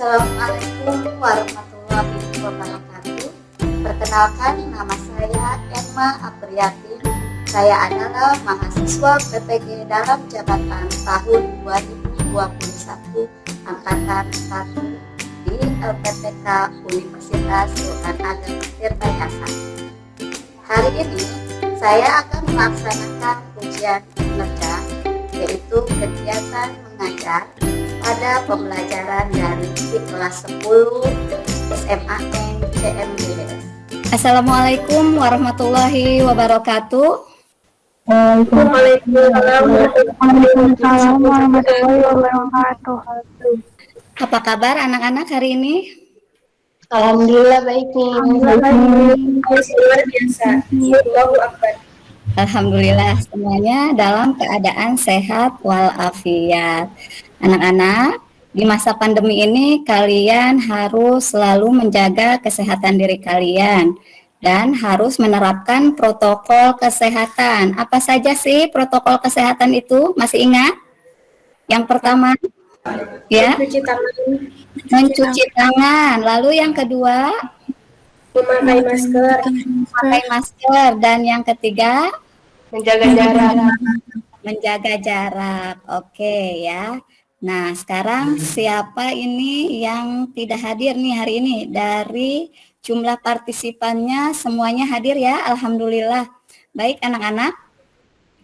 Assalamualaikum warahmatullahi wabarakatuh. Perkenalkan, nama saya Emma Apriyatin. Saya adalah mahasiswa PPG dalam jabatan tahun 2021 Angkatan 1 di LPTK Universitas Sultan Ageng Tirtayasa. Hari ini saya akan melaksanakan ujian kinerja, yaitu kegiatan mengajar pada pembelajaran dari kelas 10 SMA CMDS. Assalamualaikum warahmatullahi wabarakatuh. Waalaikumsalam warahmatullahi wabarakatuh. Apa kabar anak-anak hari ini? Alhamdulillah baik nih. Luar biasa. Allahu Akbar. Alhamdulillah semuanya dalam keadaan sehat walafiat. Anak-anak, di masa pandemi ini kalian harus selalu menjaga kesehatan diri kalian dan harus menerapkan protokol kesehatan. Apa saja sih protokol kesehatan itu? Masih ingat? Yang pertama, ya, mencuci tangan. Lalu yang kedua, memakai masker. Dan yang ketiga, menjaga jarak. Oke ya. Nah, sekarang siapa ini yang tidak hadir nih hari ini? Dari jumlah partisipannya semuanya hadir ya, alhamdulillah. Baik anak-anak.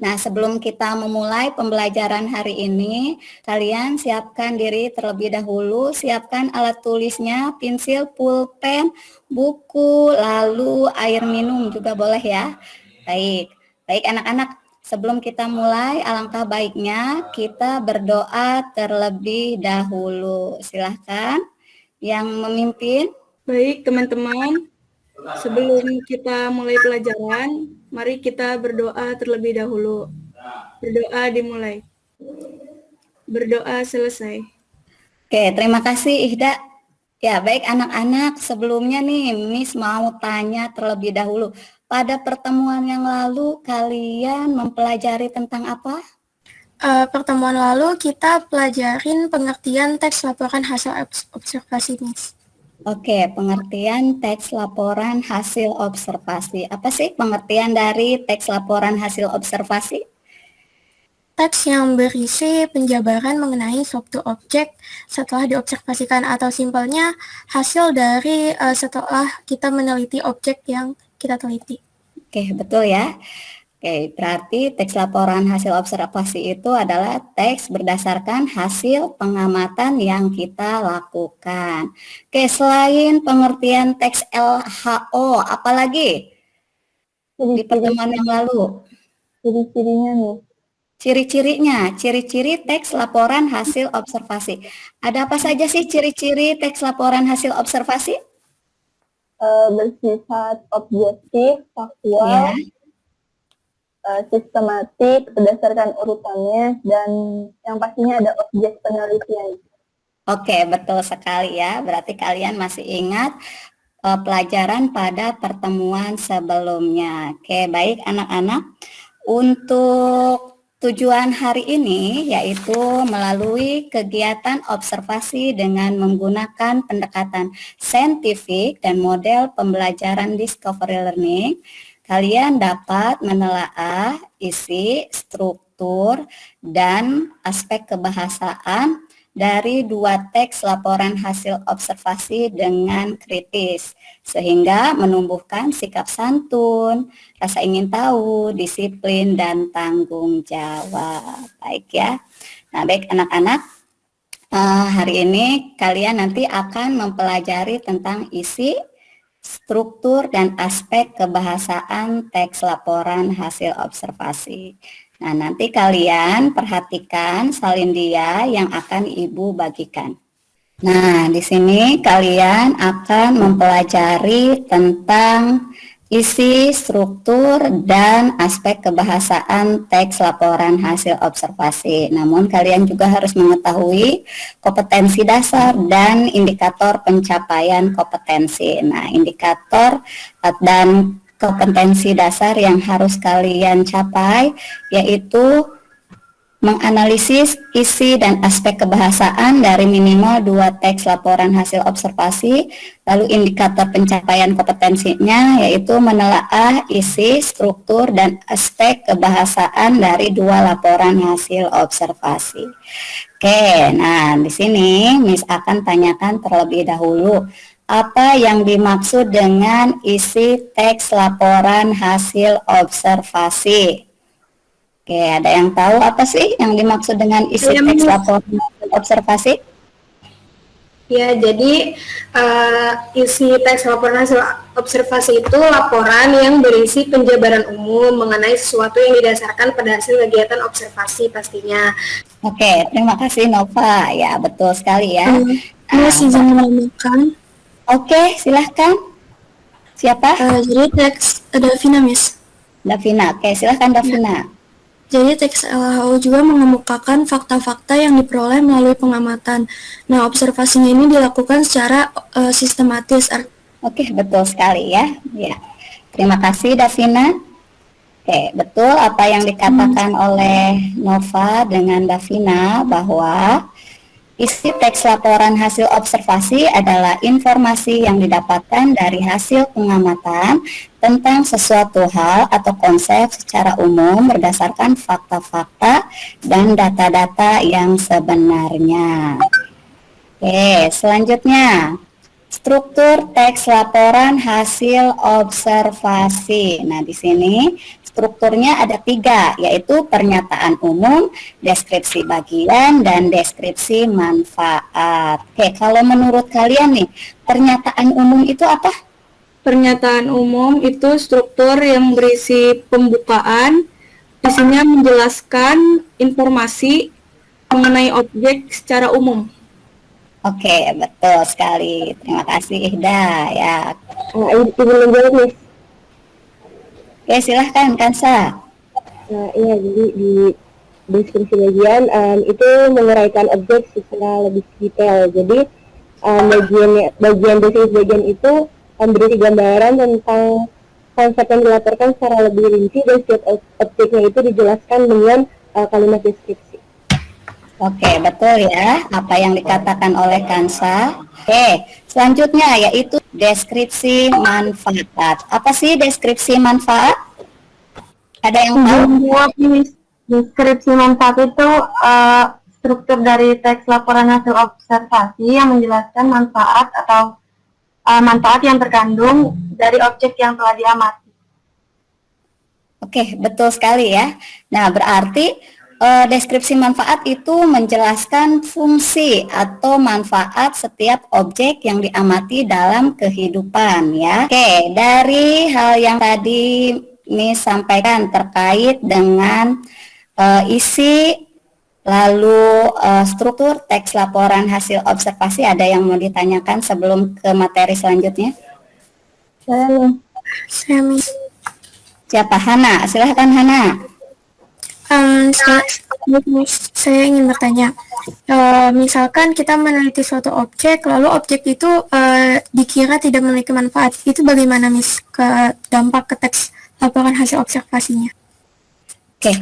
Nah, sebelum kita memulai pembelajaran hari ini, kalian siapkan diri terlebih dahulu, siapkan alat tulisnya, pensil, pulpen, buku, lalu air minum juga boleh ya. Baik anak-anak. Sebelum kita mulai, alangkah baiknya kita berdoa terlebih dahulu. Silahkan yang memimpin. Baik teman-teman, sebelum kita mulai pelajaran, mari kita berdoa terlebih dahulu. Berdoa dimulai. Berdoa selesai. Oke, terima kasih Ihda. Ya, baik anak-anak, sebelumnya nih Miss mau tanya terlebih dahulu. Pada pertemuan yang lalu kalian mempelajari tentang apa? Pertemuan lalu kita pelajarin pengertian teks laporan hasil observasi, Miss. Oke, pengertian teks laporan hasil observasi. Apa sih pengertian dari teks laporan hasil observasi? Teks yang berisi penjabaran mengenai suatu objek setelah diobservasikan, atau simpelnya hasil dari setelah kita meneliti objek yang kita teliti. Oke, betul ya. Oke, berarti teks laporan hasil observasi itu adalah teks berdasarkan hasil pengamatan yang kita lakukan. Oke, selain pengertian teks LHO, apalagi di pertemuan yang lalu? Ciri-cirinya nih. Ciri-ciri teks laporan hasil observasi. Ada apa saja sih ciri-ciri teks laporan hasil observasi? Bersifat objektif, faktual, sistematik berdasarkan urutannya, dan yang pastinya ada objek penelitian. Oke, betul sekali ya. Berarti kalian masih ingat pelajaran pada pertemuan sebelumnya. Oke, baik anak-anak. Untuk tujuan hari ini yaitu melalui kegiatan observasi dengan menggunakan pendekatan saintifik dan model pembelajaran discovery learning, kalian dapat menelaah isi, struktur, dan aspek kebahasaan dari dua teks laporan hasil observasi dengan kritis, sehingga menumbuhkan sikap santun, rasa ingin tahu, disiplin, dan tanggung jawab. Baik ya. Nah, baik anak-anak, hari ini kalian nanti akan mempelajari tentang isi, struktur, dan aspek kebahasaan teks laporan hasil observasi. Nah, nanti kalian perhatikan salindia yang akan Ibu bagikan. Nah, di sini kalian akan mempelajari tentang isi, struktur, dan aspek kebahasaan teks laporan hasil observasi. Namun kalian juga harus mengetahui kompetensi dasar dan indikator pencapaian kompetensi. Nah, indikator dan kompetensi dasar yang harus kalian capai yaitu menganalisis isi dan aspek kebahasaan dari minimal 2 teks laporan hasil observasi, lalu indikator pencapaian kompetensinya yaitu menelaah isi, struktur, dan aspek kebahasaan dari 2 laporan hasil observasi. Oke, nah di sini Miss akan tanyakan terlebih dahulu apa yang dimaksud dengan isi teks laporan hasil observasi. Oke, ada yang tahu apa sih yang dimaksud dengan isi teks laporan hasil observasi? Ya, jadi isi teks laporan hasil observasi itu laporan yang berisi penjabaran umum mengenai sesuatu yang didasarkan pada hasil kegiatan observasi pastinya. Oke, terima kasih Nova. Ya, betul sekali ya. Miss izin menambahkan. Oke, silahkan. Siapa? Jadi teks Davina, Miss. Davina. Oke, silahkan Davina. Jadi teks LHO juga mengemukakan fakta-fakta yang diperoleh melalui pengamatan. Nah, observasinya ini dilakukan secara sistematis. Oke, betul sekali ya. Ya. Terima kasih Davina. Oke, betul apa yang dikatakan oleh Nova dengan Davina bahwa isi teks laporan hasil observasi adalah informasi yang didapatkan dari hasil pengamatan tentang sesuatu hal atau konsep secara umum berdasarkan fakta-fakta dan data-data yang sebenarnya. Oke, selanjutnya struktur teks laporan hasil observasi. Nah, di sini strukturnya ada 3, yaitu pernyataan umum, deskripsi bagian, dan deskripsi manfaat. Oke, kalau menurut kalian nih, pernyataan umum itu apa? Pernyataan umum itu struktur yang berisi pembukaan, isinya menjelaskan informasi mengenai objek secara umum. Oke, betul sekali. Terima kasih Ihda ya. Ibu menjawab nih. Oke, silahkan Kansa. Iya, jadi di deskripsi bagian itu menguraikan objek secara lebih detail. Jadi bagian deskripsi bagian itu berisi gambaran tentang konsep yang dilaporkan secara lebih rinci dan setiap objeknya itu dijelaskan dengan kalimat deskripsi. Oke, betul ya apa yang dikatakan oleh Kansa. Oke, selanjutnya yaitu deskripsi manfaat. Apa sih deskripsi manfaat? Ada yang tahu? Deskripsi manfaat itu struktur dari teks laporan hasil observasi yang menjelaskan manfaat atau manfaat yang terkandung dari objek yang telah diamati. Oke, betul sekali ya. Nah, berarti deskripsi manfaat itu menjelaskan fungsi atau manfaat setiap objek yang diamati dalam kehidupan ya. Oke, dari hal yang tadi Miss sampaikan terkait dengan isi lalu struktur teks laporan hasil observasi, ada yang mau ditanyakan sebelum ke materi selanjutnya? Saya Miss. Siapa? Hana, silahkan Hana. Saya ingin bertanya, misalkan kita meneliti suatu objek, lalu objek itu dikira tidak memiliki manfaat, itu bagaimana Miss ke dampak ke teks laporan hasil observasinya? Oke,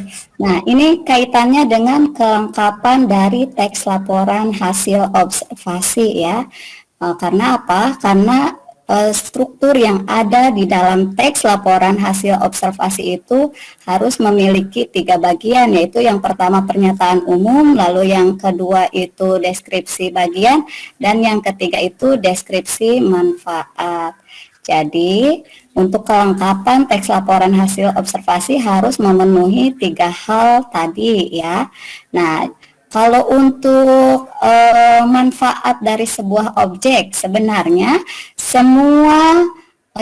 nah ini kaitannya dengan kelengkapan dari teks laporan hasil observasi ya. Karena apa? Karena struktur yang ada di dalam teks laporan hasil observasi itu harus memiliki 3 bagian, yaitu yang pertama pernyataan umum, lalu yang kedua itu deskripsi bagian, dan yang ketiga itu deskripsi manfaat. Jadi untuk kelengkapan teks laporan hasil observasi harus memenuhi 3 hal tadi ya. Nah, kalau untuk manfaat dari sebuah objek, sebenarnya semua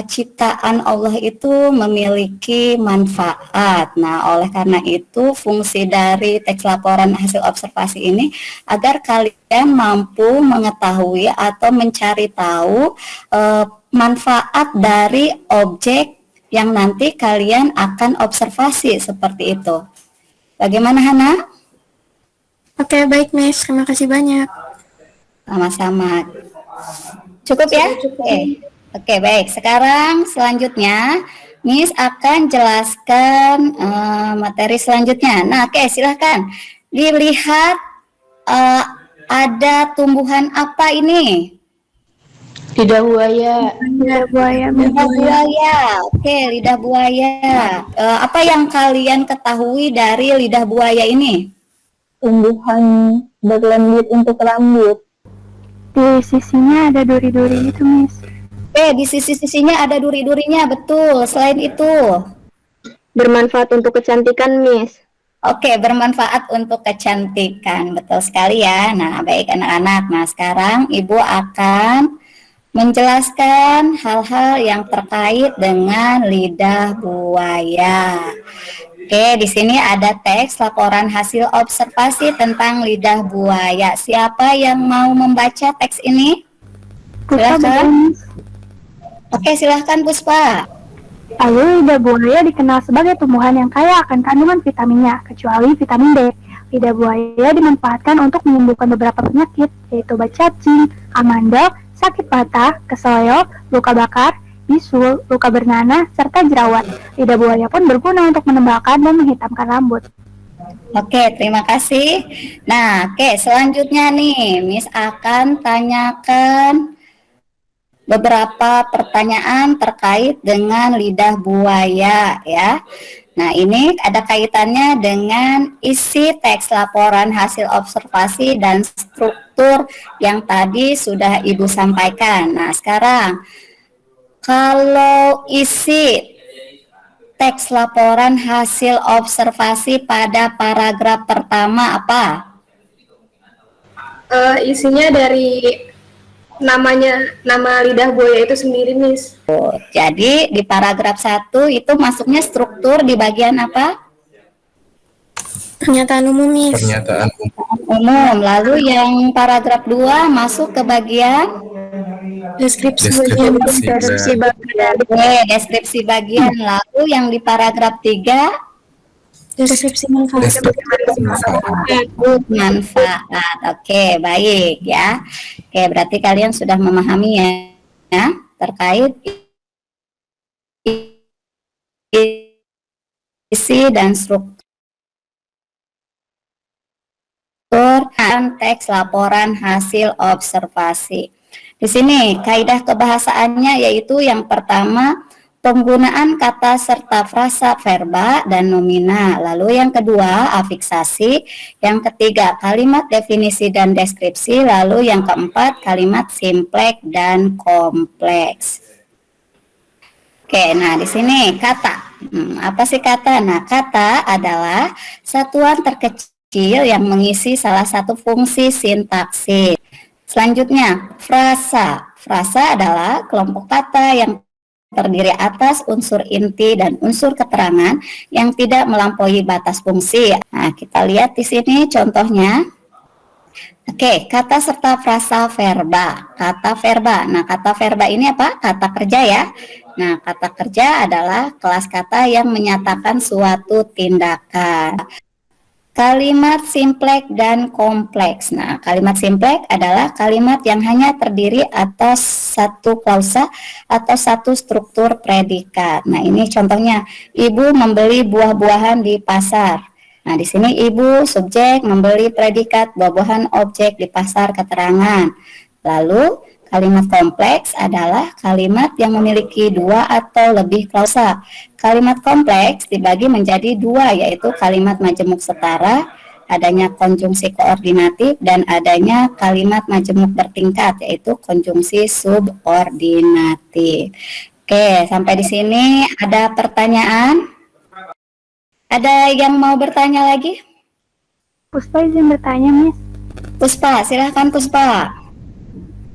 ciptaan Allah itu memiliki manfaat. Nah, oleh karena itu fungsi dari teks laporan hasil observasi ini agar kalian mampu mengetahui atau mencari tahu manfaat dari objek yang nanti kalian akan observasi seperti itu. Bagaimana Hana? Oke, baik Miss, terima kasih banyak. Sama-sama. Cukup ya? Oke, baik. Sekarang selanjutnya Miss akan jelaskan materi selanjutnya. Nah, oke, silahkan. dilihat ada tumbuhan apa ini? Lidah buaya. Lidah buaya. Lidah buaya. Oke, lidah buaya. Apa yang kalian ketahui dari lidah buaya ini? Tumbuhan berlembut untuk rambut. Di sisinya ada duri-duri gitu, Miss. Oke, di sisi-sisinya ada duri-durinya, betul. Selain itu, Bermanfaat untuk kecantikan, Miss. oke, bermanfaat untuk kecantikan, betul sekali ya. Nah, baik anak-anak. Nah, sekarang Ibu akan menjelaskan hal-hal yang terkait dengan lidah buaya. Oke, di sini ada teks laporan hasil observasi tentang lidah buaya. Siapa yang mau membaca teks ini? Silakan. Oke, silahkan Puspa. Lalu lidah buaya dikenal sebagai tumbuhan yang kaya akan kandungan vitaminnya, kecuali vitamin D. Lidah buaya dimanfaatkan untuk menyembuhkan beberapa penyakit, yaitu cacing, amandel, sakit patah, keseleo, luka bakar, bisul, luka bernanah, serta jerawat. Lidah buaya pun berguna untuk menebalkan dan menghitamkan rambut. Oke, terima kasih. Nah, oke, selanjutnya nih, Miss akan tanyakan beberapa pertanyaan terkait dengan lidah buaya ya. Nah, ini ada kaitannya dengan isi teks laporan hasil observasi dan struktur yang tadi sudah Ibu sampaikan. Nah, sekarang kalau isi teks laporan hasil observasi pada paragraf pertama apa? Isinya dari nama lidah buaya itu sendiri, Miss. Jadi di paragraf 1 itu masuknya struktur di bagian apa? Pernyataan umum, Miss. Pernyataan Umum. Lalu yang paragraf 2 masuk ke bagian Deskripsi bagian. Oke, deskripsi bagian. Lalu yang di paragraf 3 Deskripsi manfaat. manfaat. Oke, baik ya. Oke, berarti kalian sudah memahami ya terkait isi dan struktur dan teks laporan hasil observasi. Di sini kaidah kebahasaannya yaitu yang pertama penggunaan kata serta frasa verba dan nomina. Lalu yang kedua afiksasi, yang ketiga kalimat definisi dan deskripsi, lalu yang keempat kalimat simpleks dan kompleks. Oke, nah di sini kata. Apa sih kata? Nah, kata adalah satuan terkecil yang mengisi salah satu fungsi sintaksis. Selanjutnya, frasa. Frasa adalah kelompok kata yang terdiri atas unsur inti dan unsur keterangan yang tidak melampaui batas fungsi. Nah, kita lihat di sini contohnya. Oke, kata serta frasa verba. Kata verba. Nah, kata verba ini apa? Kata kerja ya. Nah, kata kerja adalah kelas kata yang menyatakan suatu tindakan. Kalimat simpleks dan kompleks. Nah, kalimat simpleks adalah kalimat yang hanya terdiri atas satu klausa atau satu struktur predikat. Nah, ini contohnya, Ibu membeli buah-buahan di pasar. Nah, di sini Ibu subjek membeli predikat buah-buahan objek di pasar keterangan. Lalu, kalimat kompleks adalah kalimat yang memiliki dua atau lebih klausa. Kalimat kompleks dibagi menjadi dua, yaitu kalimat majemuk setara, adanya konjungsi koordinatif, dan adanya kalimat majemuk bertingkat, yaitu konjungsi subordinatif. Oke, sampai di sini ada pertanyaan? Ada yang mau bertanya lagi? Puspa izin bertanya, Miss. Puspa, silahkan Puspa.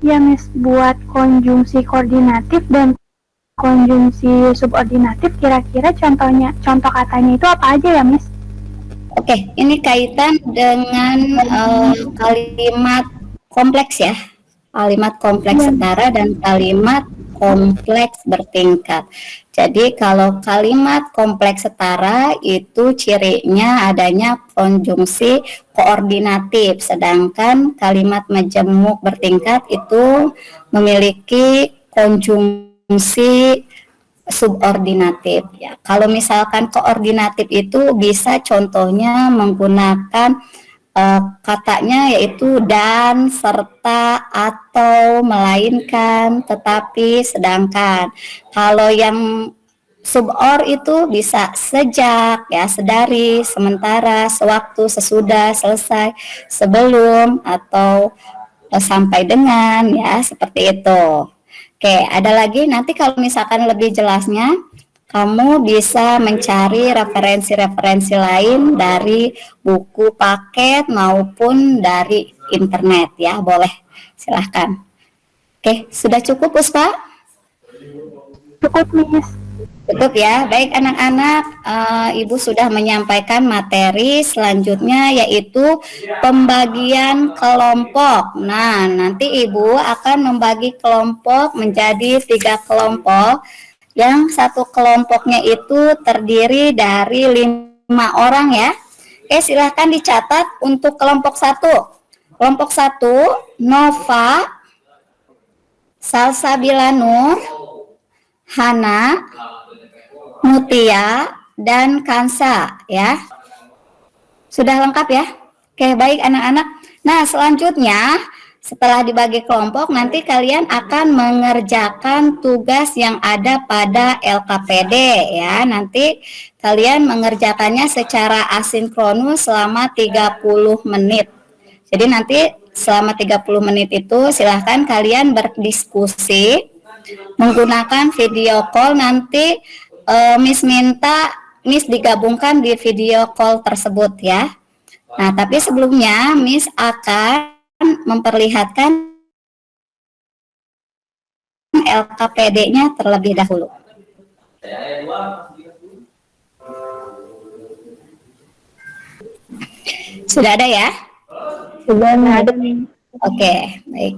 Ya, Miss, buat konjungsi koordinatif dan konjungsi subordinatif kira-kira contoh katanya itu apa aja ya, Miss? Oke, ini kaitan dengan kalimat kompleks ya. Kalimat kompleks setara dan kalimat kompleks bertingkat. Jadi kalau kalimat kompleks setara itu cirinya adanya konjungsi koordinatif, sedangkan kalimat majemuk bertingkat itu memiliki konjungsi subordinatif ya. Kalau misalkan koordinatif itu bisa contohnya menggunakan katanya yaitu dan, serta, atau, melainkan, tetapi, sedangkan. Kalau yang sub-or itu bisa sejak, ya, sedari, sementara, sewaktu, sesudah, selesai, sebelum, atau sampai dengan, ya, seperti itu. Oke, ada lagi nanti kalau misalkan lebih jelasnya, kamu bisa mencari referensi-referensi lain dari buku paket maupun dari internet, ya, boleh, silahkan. Oke, sudah cukup Puspa? Cukup, Miss. Cukup ya, baik anak-anak, Ibu sudah menyampaikan materi selanjutnya yaitu pembagian kelompok. Nah, nanti Ibu akan membagi kelompok menjadi 3 kelompok, yang satu kelompoknya itu terdiri dari 5 orang ya. Oke, silahkan dicatat untuk kelompok 1. Kelompok 1, Nova, Salsabila Nur, Hana, Mutia, dan Kansa, ya. Sudah lengkap ya? Oke, baik anak-anak. Nah, selanjutnya setelah dibagi kelompok, nanti kalian akan mengerjakan tugas yang ada pada LKPD, ya. Nanti kalian mengerjakannya secara asinkronus selama 30 menit. Jadi nanti selama 30 menit itu silahkan kalian berdiskusi menggunakan video call. Nanti Miss minta Miss digabungkan di video call tersebut ya. Nah, tapi sebelumnya Miss akan memperlihatkan LKPD-nya terlebih dahulu. Sudah ada ya? Sudah ada nih. Oke, baik.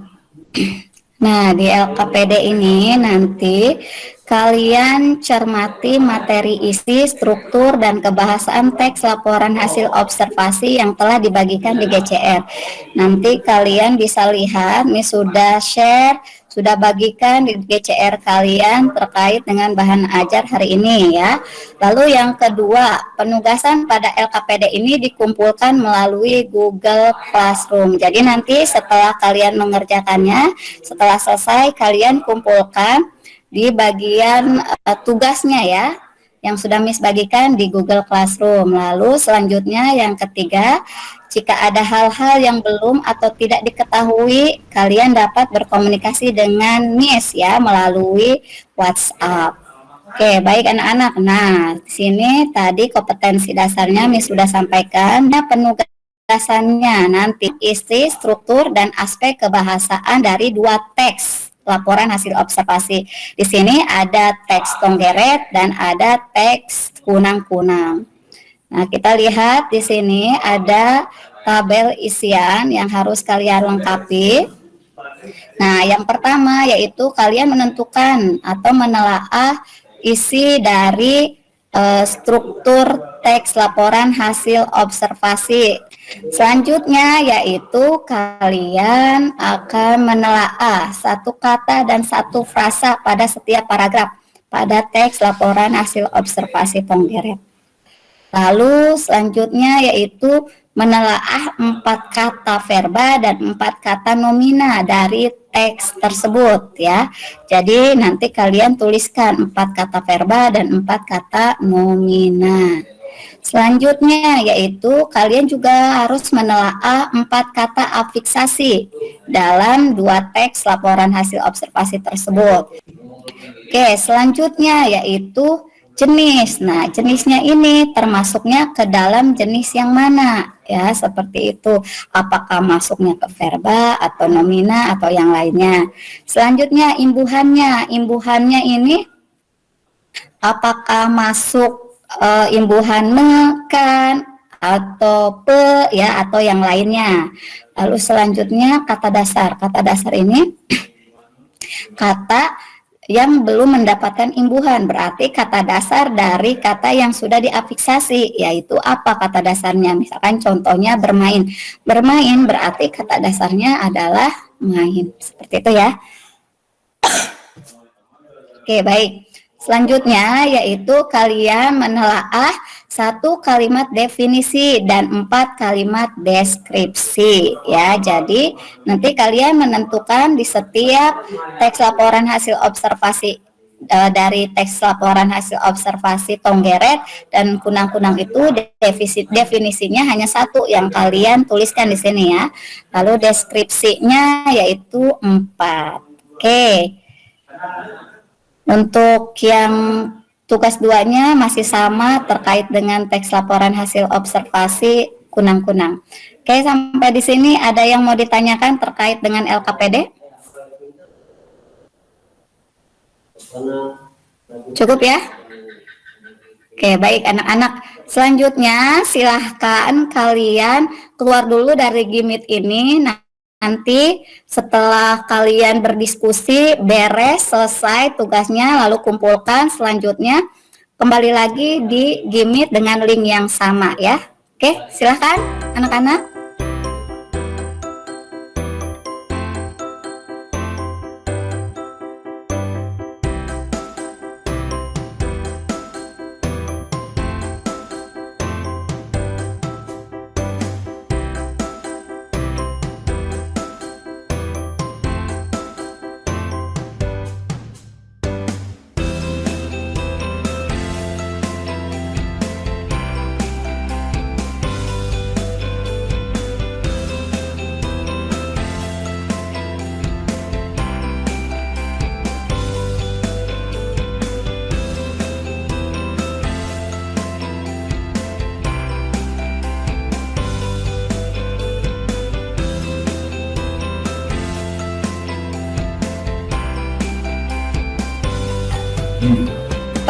Nah, di LKPD ini nanti kalian cermati materi isi, struktur, dan kebahasaan teks laporan hasil observasi yang telah dibagikan di GCR. Nanti kalian bisa lihat, Miss sudah share, sudah bagikan di GCR kalian terkait dengan bahan ajar hari ini ya. Lalu yang kedua, penugasan pada LKPD ini dikumpulkan melalui Google Classroom. Jadi nanti setelah kalian mengerjakannya, setelah selesai kalian kumpulkan di bagian tugasnya ya, yang sudah Miss bagikan di Google Classroom. Lalu selanjutnya yang ketiga, jika ada hal-hal yang belum atau tidak diketahui, kalian dapat berkomunikasi dengan Miss ya melalui WhatsApp. Oke, baik anak-anak. Nah, di sini tadi kompetensi dasarnya Miss sudah sampaikan. Nah, penugasannya nanti isi, struktur, dan aspek kebahasaan dari 2 teks laporan hasil observasi. Di sini ada teks Tonggeret dan ada teks Kunang-Kunang. Nah, kita lihat di sini ada tabel isian yang harus kalian lengkapi. Nah, yang pertama yaitu kalian menentukan atau menelaah isi dari struktur teks laporan hasil observasi. Selanjutnya yaitu kalian akan menelaah satu kata dan satu frasa pada setiap paragraf pada teks laporan hasil observasi Tonggeret. Lalu selanjutnya yaitu menelaah 4 kata verba dan 4 kata nomina dari teks tersebut ya. Jadi nanti kalian tuliskan 4 kata verba dan 4 kata nomina. Selanjutnya yaitu kalian juga harus menelaah 4 kata afiksasi dalam 2 teks laporan hasil observasi tersebut. Oke, selanjutnya yaitu jenis. Nah, jenisnya ini termasuknya ke dalam jenis yang mana? Ya, seperti itu. Apakah masuknya ke verba atau nomina atau yang lainnya. Selanjutnya imbuhannya. Imbuhannya ini apakah masuk imbuhan me, kan, atau pe, ya, atau yang lainnya. Lalu selanjutnya kata dasar. Kata dasar ini kata yang belum mendapatkan imbuhan, berarti kata dasar dari kata yang sudah diafiksasi, yaitu apa kata dasarnya. Misalkan contohnya bermain. Bermain berarti kata dasarnya adalah main. Seperti itu ya. Oke, baik. Selanjutnya yaitu kalian menelaah 1 kalimat definisi dan 4 kalimat deskripsi ya. Jadi nanti kalian menentukan di setiap teks laporan hasil observasi dari teks laporan hasil observasi Tonggeret dan Kunang-Kunang itu definisinya hanya 1 yang kalian tuliskan di sini ya. Lalu deskripsinya yaitu 4. Oke. Untuk yang tugas 2-nya masih sama terkait dengan teks laporan hasil observasi Kunang-Kunang. Oke, sampai di sini ada yang mau ditanyakan terkait dengan LKPD? Cukup ya? Oke, baik anak-anak. Selanjutnya silahkan kalian keluar dulu dari Gimit ini. Nanti setelah kalian berdiskusi, beres, selesai tugasnya, lalu kumpulkan. Selanjutnya kembali lagi di Gimit dengan link yang sama ya. Oke, silahkan anak-anak.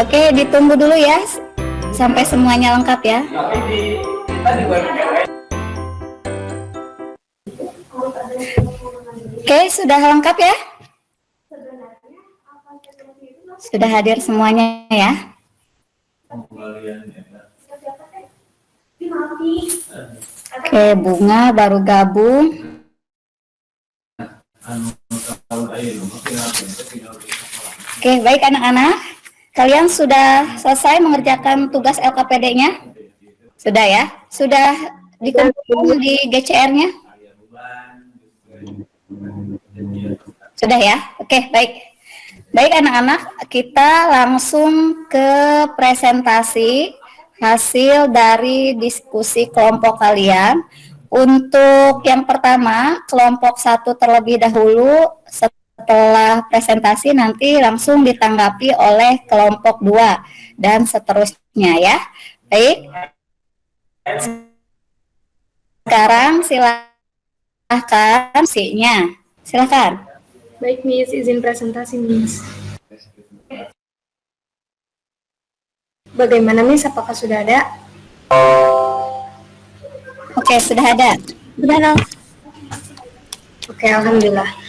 Oke, ditunggu dulu ya sampai semuanya lengkap ya. Oke, sudah lengkap ya? Sudah hadir semuanya ya? Oke, Bunga baru gabung. Oke, baik anak-anak. Kalian sudah selesai mengerjakan tugas LKPD-nya? Sudah ya? Sudah dikumpulkan di GCR-nya? Sudah ya? Oke, baik. Baik anak-anak, kita langsung ke presentasi hasil dari diskusi kelompok kalian. Untuk yang pertama, kelompok 1 terlebih dahulu. Setelah presentasi nanti langsung ditanggapi oleh kelompok 2 dan seterusnya ya. Baik. Sekarang silahkan sinya. Silahkan. Baik, Miss, izin presentasi, Miss. Bagaimana, Miss? Apakah sudah ada? Oke, sudah ada. Sudah dong. Oke, alhamdulillah.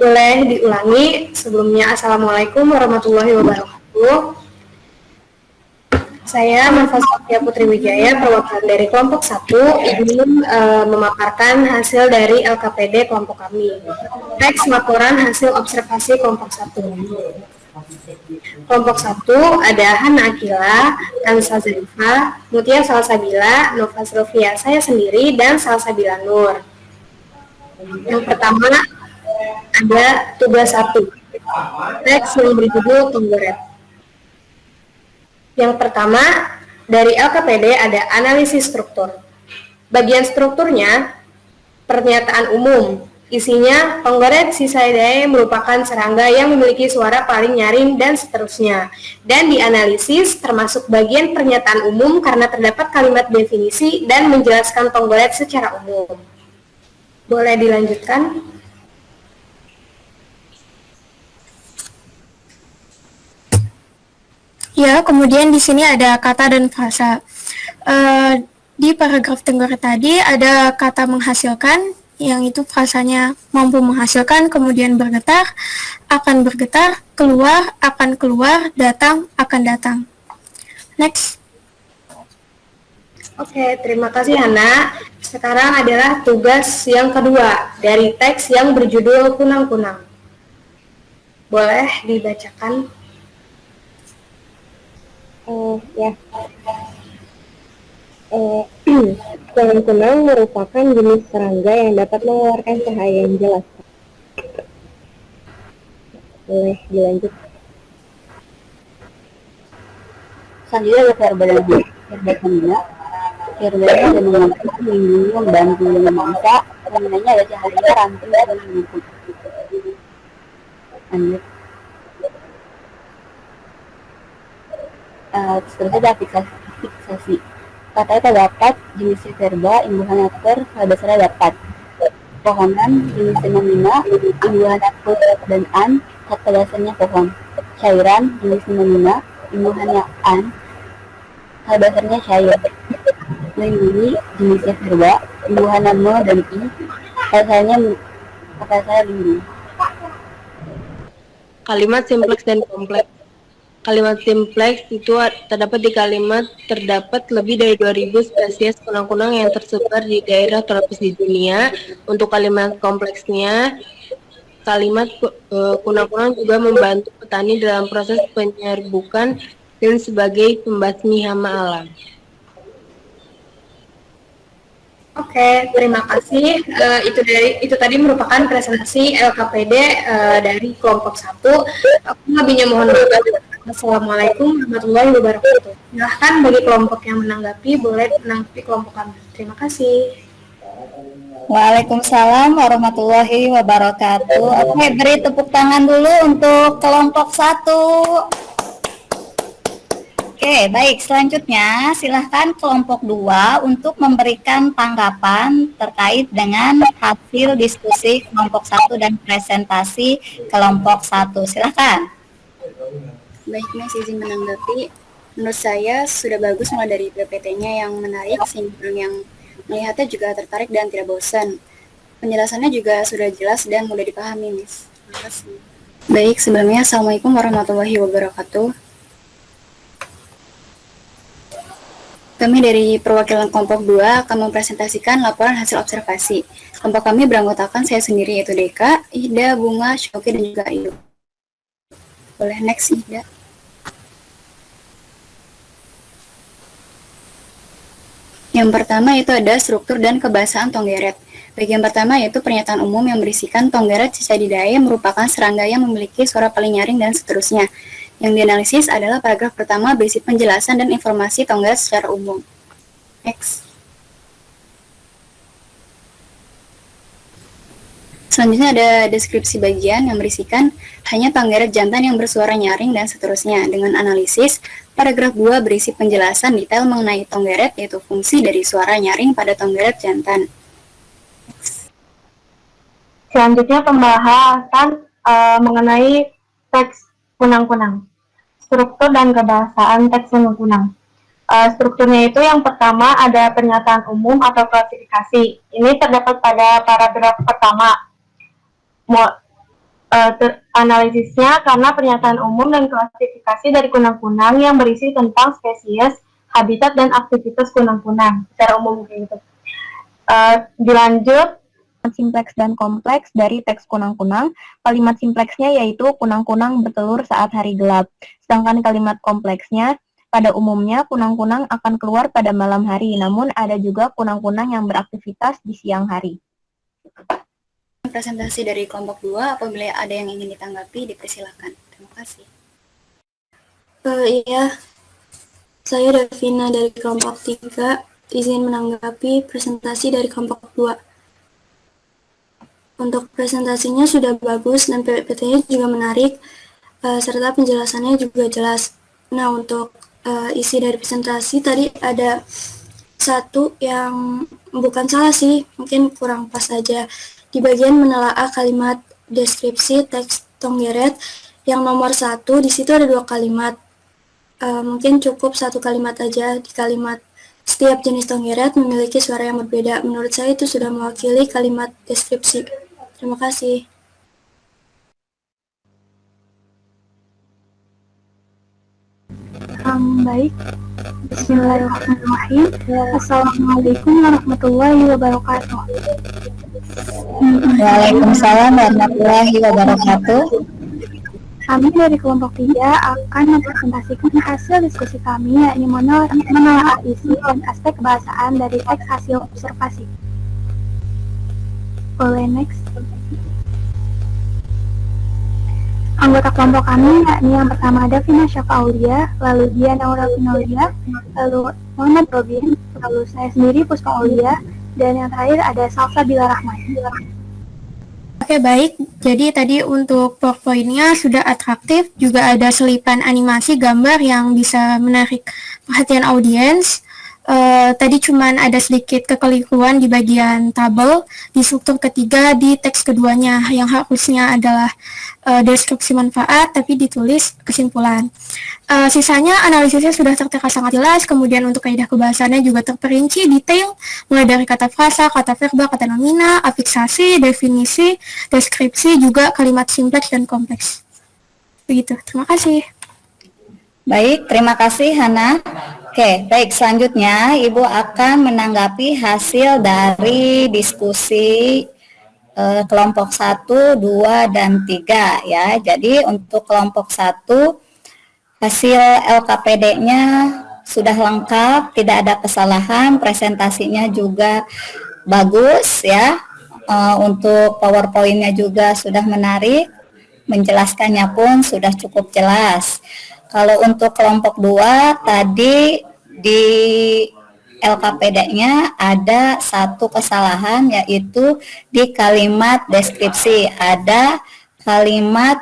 Boleh diulangi sebelumnya. Assalamualaikum warahmatullahi wabarakatuh. Saya Nova Sofia Putri Wijaya, perwakilan dari kelompok 1, ingin memaparkan hasil dari LKPD kelompok kami. Teks laporan hasil observasi kelompok 1. Kelompok 1 ada Hana Akila, Kansa Zarifa, Mutia Salsabila, Nova Sylvia, saya sendiri, dan Salsabila Nur. Yang pertama ada tugas 1, teks yang berjudul Tonggeret. Yang pertama dari LKPD ada analisis struktur. Bagian strukturnya pernyataan umum, isinya Tonggeret Sisaidae merupakan serangga yang memiliki suara paling nyaring dan seterusnya. Dan dianalisis termasuk bagian pernyataan umum karena terdapat kalimat definisi dan menjelaskan Tonggeret secara umum. Boleh dilanjutkan? Ya, kemudian di sini ada kata dan frasa. Di paragraf Tonggeret tadi ada kata menghasilkan, yang itu frasanya mampu menghasilkan, kemudian bergetar, akan bergetar, keluar, akan keluar, datang, akan datang. Next. Oke, terima kasih Hana. Sekarang adalah tugas yang kedua dari teks yang berjudul Kunang-Kunang. Boleh dibacakan? Ya, kunang-kunang merupakan jenis serangga yang dapat mengeluarkan cahaya yang jelas. Boleh dilanjut. Selanjutnya ada verba dan verba femina. Verbanya ada mengancam, melindungi, membantu, memaksa. Feminanya ada cahaya, ranting, dan mengikuti. Lanjut. Seterusnya ada fiksasi. Katanya terdapat jenisnya verba, imbuhan aktor, pada dasarnya dapat. Pohonan, jenisnya nomina, imbuhan aktor dan an, kata dasarnya pohon. Cairan, jenisnya nomina, imbuhannya an, kata dasarnya cair. Melindungi, jenisnya verba, imbuhan me dan i, kata dasarnya lindungi. Kalimat simpleks dan kompleks. Kalimat simpleks itu terdapat di kalimat terdapat lebih dari 2000 spesies kunang-kunang yang tersebar di daerah tropis di dunia. Untuk kalimat kompleksnya, kalimat kunang-kunang juga membantu petani dalam proses penyerbukan dan sebagai pembasmi hama alam. Oke, terima kasih. Itu tadi merupakan presentasi LKPD dari kelompok 1. Aku lebihnya mohon maaf. Assalamualaikum warahmatullahi wabarakatuh. Silahkan bagi kelompok yang menanggapi, boleh menanggapi kelompok kami. Terima kasih. Waalaikumsalam warahmatullahi wabarakatuh. Oke, beri tepuk tangan dulu untuk kelompok 1. Oke, baik. Selanjutnya, silahkan kelompok 2 untuk memberikan tanggapan terkait dengan hasil diskusi kelompok 1 dan presentasi kelompok 1. Silahkan. Baik, Mas, izin menanggapi. Menurut saya sudah bagus mulai dari PPT-nya yang menarik, sehingga orang yang melihatnya juga tertarik dan tidak bosan. Penjelasannya juga sudah jelas dan mudah dipahami, Miss. Terima kasih. Baik, sebelumnya Assalamualaikum warahmatullahi wabarakatuh. Kami dari perwakilan kelompok 2 akan mempresentasikan laporan hasil observasi. Kelompok kami beranggotakan saya sendiri, yaitu Deka, Ida, Bunga, Syoki, dan juga Ayu. Boleh next, Ida. Yang pertama itu ada struktur dan kebahasaan tonggeret. Bagian pertama yaitu pernyataan umum yang berisikan tonggeret Cicadidae merupakan serangga yang memiliki suara paling nyaring dan seterusnya. Yang dianalisis adalah paragraf pertama berisi penjelasan dan informasi tonggeret secara umum. Next. Selanjutnya ada deskripsi bagian yang berisikan hanya tonggeret jantan yang bersuara nyaring dan seterusnya. Dengan analisis, paragraf 2 berisi penjelasan detail mengenai tonggeret, yaitu fungsi dari suara nyaring pada tonggeret jantan. Selanjutnya pembahasan mengenai teks kunang-kunang. Struktur dan kebahasaan teks kunang-kunang. Strukturnya itu yang pertama ada pernyataan umum atau klasifikasi. Ini terdapat pada paragraf pertama. Analisisnya karena pernyataan umum dan klasifikasi dari kunang-kunang yang berisi tentang spesies, habitat, dan aktivitas kunang-kunang secara umum gitu. Dilanjut simpleks dan kompleks dari teks kunang-kunang. Kalimat simpleksnya yaitu kunang-kunang bertelur saat hari gelap. Sedangkan kalimat kompleksnya pada umumnya kunang-kunang akan keluar pada malam hari, namun ada juga kunang-kunang yang beraktivitas di siang hari. Presentasi dari kelompok 2, apabila ada yang ingin ditanggapi, dipersilakan. Terima kasih. Iya, saya Davina dari kelompok 3, izin menanggapi presentasi dari kelompok 2. Untuk presentasinya sudah bagus dan PPT-nya juga menarik, serta penjelasannya juga jelas. Nah, untuk isi dari presentasi tadi ada satu yang bukan salah sih, mungkin kurang pas saja. Di bagian menelaah kalimat deskripsi teks tonggeret yang nomor 1, di situ ada 2 kalimat. Mungkin cukup 1 kalimat aja di kalimat setiap jenis tonggeret memiliki suara yang berbeda. Menurut saya itu sudah mewakili kalimat deskripsi. Terima kasih. baik. Bismillahirrahmanirrahim. Assalamualaikum warahmatullahi wabarakatuh. Waalaikumsalam warahmatullahi wabarakatuh. Kami dari kelompok 3 akan mempresentasikan hasil diskusi kami, yakni menelaah isi dan aspek kebahasaan dari teks hasil observasi. Boleh next. Anggota kelompok kami yakni yang pertama ada Vina Syafa Aulia, lalu Diana Aulia, lalu Muhammad Robin, lalu saya sendiri Puspa Aulia, dan yang terakhir ada Salsa Bila Rahman. Oke, baik. Jadi tadi untuk PowerPoint-nya sudah atraktif, juga ada selipan animasi gambar yang bisa menarik perhatian audiens. Tadi cuman ada sedikit kekeliruan di bagian tabel di struktur ketiga di teks keduanya yang harusnya adalah deskripsi manfaat tapi ditulis kesimpulan. Sisanya analisisnya sudah tertera sangat jelas, kemudian untuk kaidah kebahasannya juga terperinci detail mulai dari kata frasa, kata verba, kata nomina, afiksasi, definisi, deskripsi, juga kalimat simpleks dan kompleks. Begitu, terima kasih. Baik, terima kasih Hana. Oke, baik, selanjutnya Ibu akan menanggapi hasil dari diskusi kelompok 1, 2, dan 3 ya. Jadi untuk kelompok 1 hasil LKPD-nya sudah lengkap, tidak ada kesalahan, presentasinya juga bagus ya. Untuk PowerPoint-nya juga sudah menarik, menjelaskannya pun sudah cukup jelas. Kalau untuk kelompok 2 tadi di LKPD-nya ada satu kesalahan, yaitu di kalimat deskripsi ada kalimat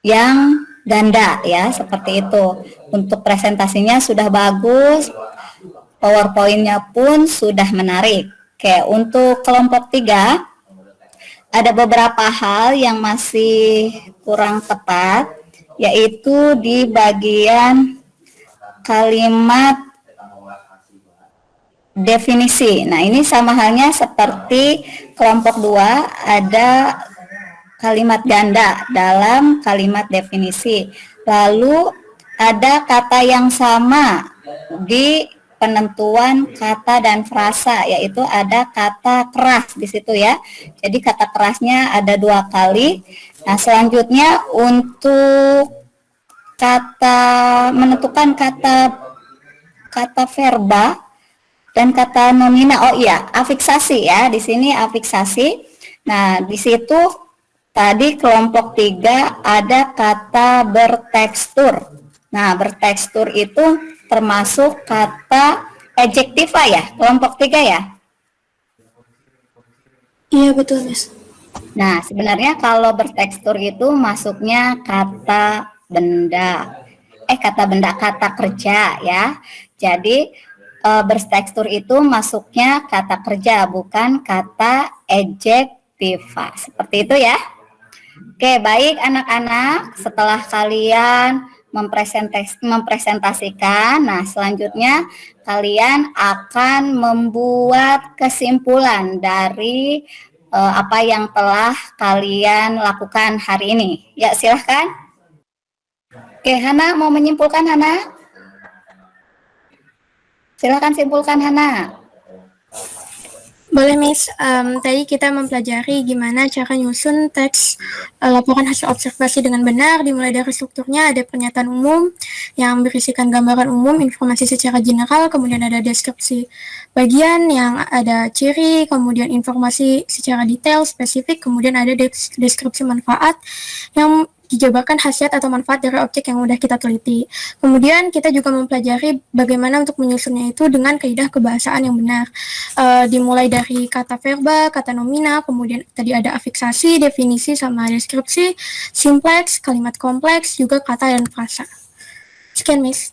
yang ganda ya, seperti itu. Untuk presentasinya sudah bagus, PowerPoint-nya pun sudah menarik. Oke, untuk kelompok 3 ada beberapa hal yang masih kurang tepat, yaitu di bagian kalimat definisi. Nah, ini sama halnya seperti kelompok 2, ada kalimat ganda dalam kalimat definisi. Lalu ada kata yang sama di penentuan kata dan frasa, yaitu ada kata keras di situ ya. Jadi kata kerasnya ada 2 kali. Nah, selanjutnya untuk menentukan kata verba dan kata nomina. Oh iya, afiksasi ya. Di sini afiksasi. Nah, di situ tadi kelompok 3 ada kata bertekstur. Nah, bertekstur itu termasuk kata adjektiva ya, kelompok 3 ya? Iya, betul, Miss. Nah, sebenarnya kalau bertekstur itu masuknya kata benda. Kata kerja ya. Jadi bertekstur itu masuknya kata kerja, bukan kata adjektiva. Seperti itu ya. Oke, baik anak-anak, setelah kalian mempresentasikan, nah selanjutnya kalian akan membuat kesimpulan dari apa yang telah kalian lakukan hari ini. Ya, silahkan. Oke, Hana mau menyimpulkan, Hana? Silahkan simpulkan, Hana. Boleh, Miss. Tadi kita mempelajari gimana cara nyusun teks laporan hasil observasi dengan benar, dimulai dari strukturnya ada pernyataan umum yang berisikan gambaran umum, informasi secara general, kemudian ada deskripsi bagian yang ada ciri, kemudian informasi secara detail, spesifik, kemudian ada deskripsi manfaat yang dijabarkan khasiat atau manfaat dari objek yang sudah kita teliti. Kemudian kita juga mempelajari bagaimana untuk menyusunnya itu dengan kaidah kebahasaan yang benar. Dimulai dari kata verba, kata nomina, kemudian tadi ada afiksasi, definisi, sama deskripsi, simpleks, kalimat kompleks, juga kata dan frasa. Sekian, Miss.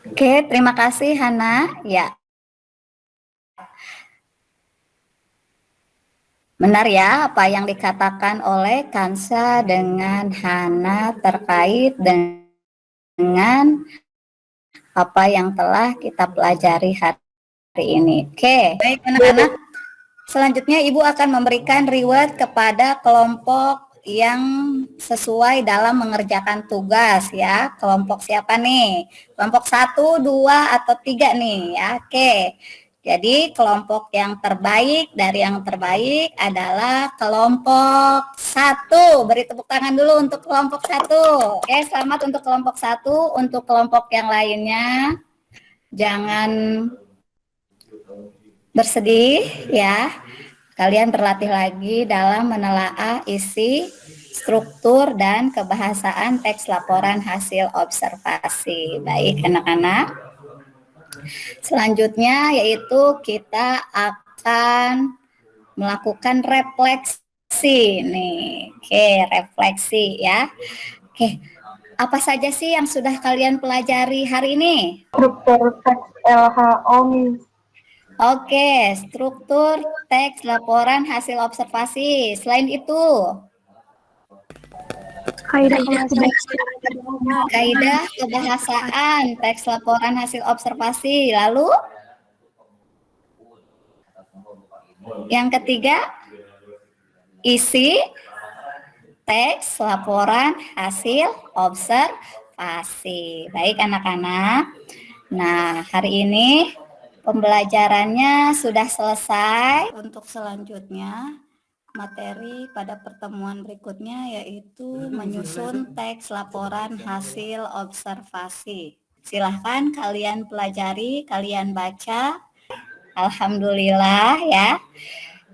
Oke, terima kasih Hana. Ya. Benar ya apa yang dikatakan oleh Kansa dengan Hana terkait dengan apa yang telah kita pelajari hari ini. Oke, baik anak-anak. Selanjutnya Ibu akan memberikan reward kepada kelompok yang sesuai dalam mengerjakan tugas ya. Kelompok siapa nih? Kelompok 1, 2, atau 3 nih ya. Oke. Jadi kelompok yang terbaik dari yang terbaik adalah kelompok 1. Beri tepuk tangan dulu untuk kelompok 1. Oke, selamat untuk kelompok 1. Untuk kelompok yang lainnya, jangan bersedih ya. Kalian berlatih lagi dalam menelaah isi, struktur, dan kebahasaan teks laporan hasil observasi. Baik anak-anak. Selanjutnya yaitu kita akan melakukan refleksi nih. Oke, refleksi ya. Oke, apa saja sih yang sudah kalian pelajari hari ini? Struktur teks LHO, Miss. Oke, struktur teks laporan hasil observasi. Selain itu, kaidah kebahasaan teks laporan hasil observasi. Lalu yang ketiga, isi teks laporan hasil observasi. Baik anak-anak. Nah, hari ini pembelajarannya sudah selesai. Untuk selanjutnya, materi pada pertemuan berikutnya yaitu menyusun teks laporan hasil observasi. Silahkan kalian pelajari, kalian baca. Alhamdulillah ya.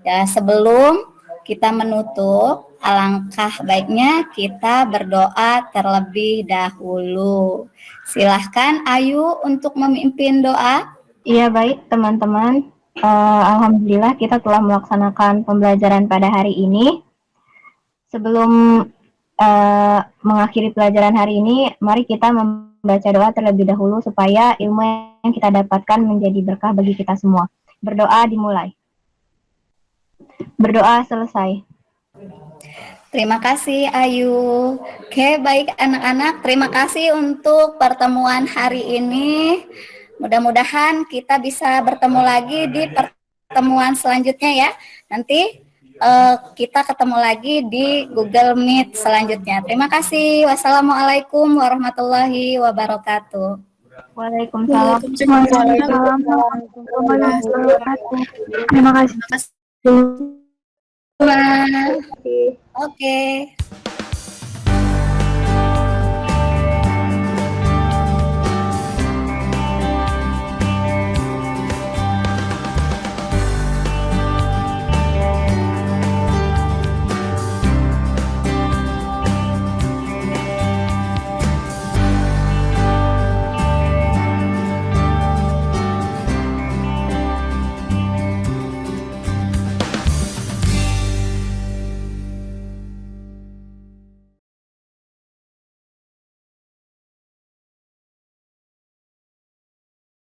Ya, sebelum kita menutup, alangkah baiknya kita berdoa terlebih dahulu. Silahkan Ayu untuk memimpin doa. Iya, baik teman-teman. Alhamdulillah kita telah melaksanakan pembelajaran pada hari ini. Sebelum mengakhiri pelajaran hari ini, mari kita membaca doa terlebih dahulu supaya ilmu yang kita dapatkan menjadi berkah bagi kita semua. Berdoa dimulai. Berdoa selesai. Terima kasih Ayu. Oke, baik anak-anak, terima kasih untuk pertemuan hari ini. Mudah-mudahan kita bisa bertemu lagi di pertemuan selanjutnya ya. Nanti kita ketemu lagi di Google Meet selanjutnya. Terima kasih. Wassalamualaikum warahmatullahi wabarakatuh. Waalaikumsalam. Terima kasih. Oke.